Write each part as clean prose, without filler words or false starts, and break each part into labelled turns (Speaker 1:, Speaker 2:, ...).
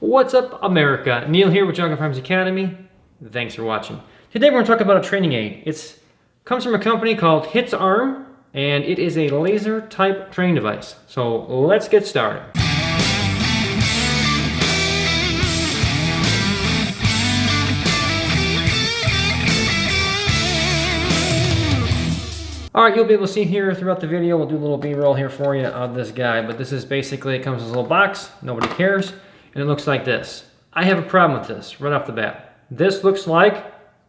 Speaker 1: What's up, America? Neil here with Jungle Farms Academy. Thanks for watching. Today we're going to talk about a training aid. It comes from a company called HitsArm, and it is a laser type training device. So let's get started. Alright, you'll be able to see here throughout the video. We'll do a little B-roll here for you of this guy, but this is basically, it comes in a little box, nobody cares, and it looks like this. I have a problem with this right off the bat. This looks like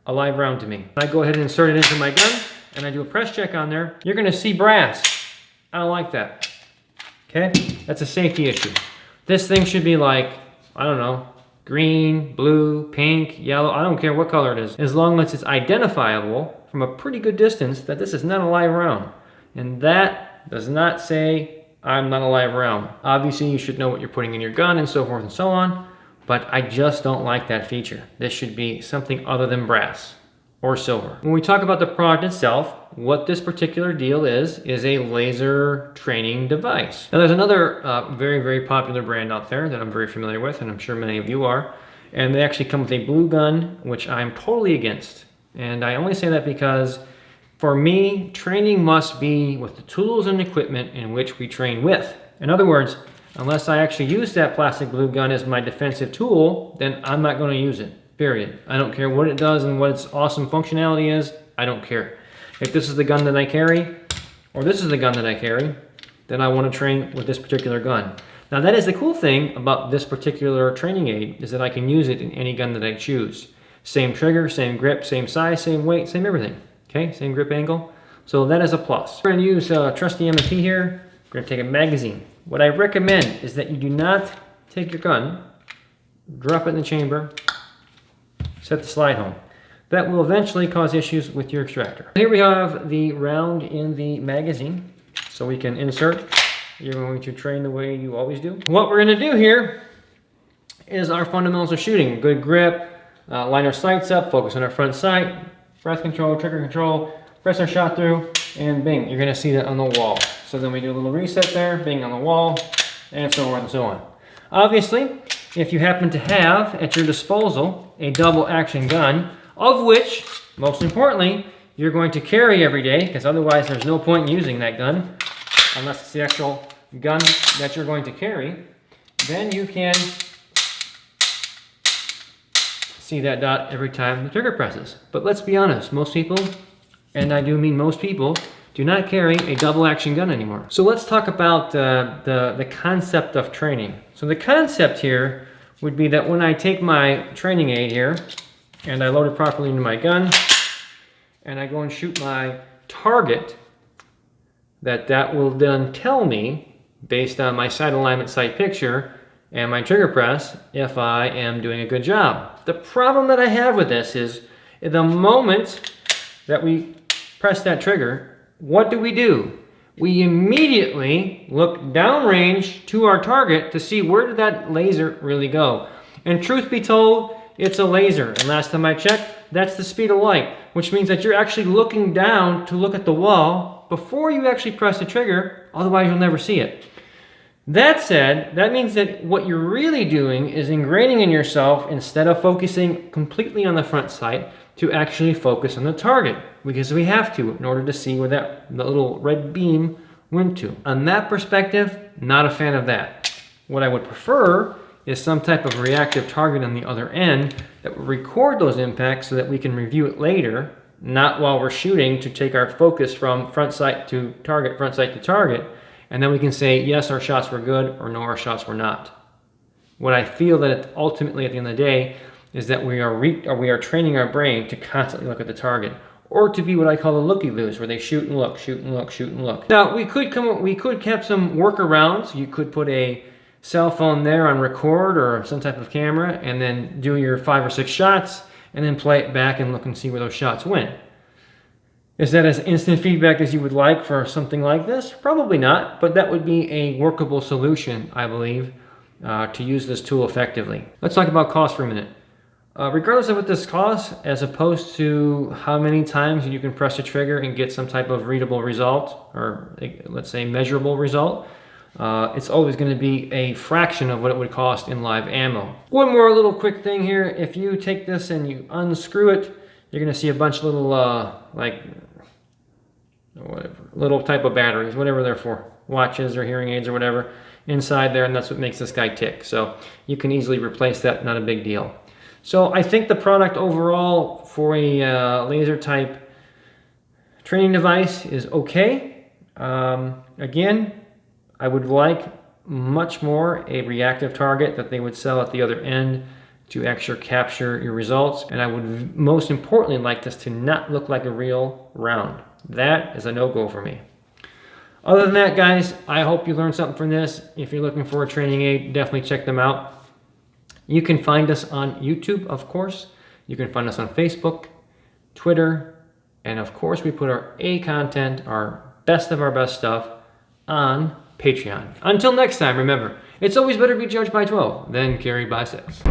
Speaker 1: a live round to me. I go ahead and insert it into my gun, and I do a press check on there. You're gonna see brass. I don't like that, okay? That's a safety issue. This thing should be like, I don't know, green, blue, pink, yellow, I don't care what color it is, as long as it's identifiable from a pretty good distance that this is not a live round. And that does not say I'm not a live round. Obviously you should know what you're putting in your gun and so forth and so on, but I just don't like that feature. This should be something other than brass or silver. When we talk about the product itself, what this particular deal is a laser training device. Now there's another very, very popular brand out there that I'm very familiar with, and I'm sure many of you are, and they actually come with a blue gun, which I'm totally against. And I only say that because for me, training must be with the tools and equipment in which we train with. In other words, unless I actually use that plastic blue gun as my defensive tool, then I'm not going to use it, period. I don't care what it does and what its awesome functionality is, I don't care. If this is the gun that I carry, or this is the gun that I carry, then I want to train with this particular gun. Now that is the cool thing about this particular training aid, is that I can use it in any gun that I choose. Same trigger, same grip, same size, same weight, same everything. Okay, same grip angle. So that is a plus. We're going to use trusty M&P here. We're going to take a magazine. What I recommend is that you do not take your gun, drop it in the chamber, set the slide home. That will eventually cause issues with your extractor. Here we have the round in the magazine, so we can insert. You're going to train the way you always do. What we're going to do here is our fundamentals of shooting. Good grip. Line our sights up, focus on our front sight, breath control, trigger control, press our shot through, and bing, you're gonna see that on the wall. So then we do a little reset there, bing on the wall, and so on and so on. Obviously, if you happen to have at your disposal a double action gun, of which, most importantly, you're going to carry every day, because otherwise there's no point in using that gun, unless it's the actual gun that you're going to carry, then you can see that dot every time the trigger presses. But let's be honest, most people, and I do mean most people, do not carry a double action gun anymore. So let's talk about the concept of training. So the concept here would be that when I take my training aid here, and I load it properly into my gun, and I go and shoot my target, that will then tell me, based on my sight alignment, sight picture, and my trigger press, if I am doing a good job. The problem that I have with this is, the moment that we press that trigger, what do? We immediately look downrange to our target to see where did that laser really go. And truth be told, it's a laser. And last time I checked, that's the speed of light, which means that you're actually looking down to look at the wall before you actually press the trigger, otherwise you'll never see it. That said, that means that what you're really doing is ingraining in yourself, instead of focusing completely on the front sight, to actually focus on the target, because we have to in order to see where that little red beam went to. On that perspective, not a fan of that. What I would prefer is some type of reactive target on the other end that will record those impacts so that we can review it later, not while we're shooting, to take our focus from front sight to target, front sight to target, and then we can say, yes, our shots were good, or no, our shots were not. What I feel that ultimately at the end of the day is that we are training our brain to constantly look at the target, or to be what I call a looky-loos, where they shoot and look, shoot and look, shoot and look. Now, we could have some workarounds. You could put a cell phone there on record or some type of camera, and then do your 5 or 6 shots, and then play it back and look and see where those shots went. Is that as instant feedback as you would like for something like this? Probably not, but that would be a workable solution, I believe, to use this tool effectively. Let's talk about cost for a minute. Regardless of what this costs, as opposed to how many times you can press a trigger and get some type of readable result, or let's say measurable result, it's always going to be a fraction of what it would cost in live ammo. One more little quick thing here. If you take this and you unscrew it, you're going to see a bunch of little like whatever, little type of batteries, whatever they're for, watches or hearing aids or whatever, inside there, and that's what makes this guy tick. So you can easily replace that, not a big deal. So I think the product overall for a laser type training device is okay. Again, I would like much more a reactive target that they would sell at the other end to actually capture your results. And I would most importantly like this to not look like a real round. That is a no-go for me. Other than that, guys, I hope you learned something from this. If you're looking for a training aid, definitely check them out. You can find us on YouTube, of course. You can find us on Facebook, Twitter, and of course we put our A content, our best of our best stuff, on Patreon. Until next time, remember, it's always better to be judged by 12 than carried by 6.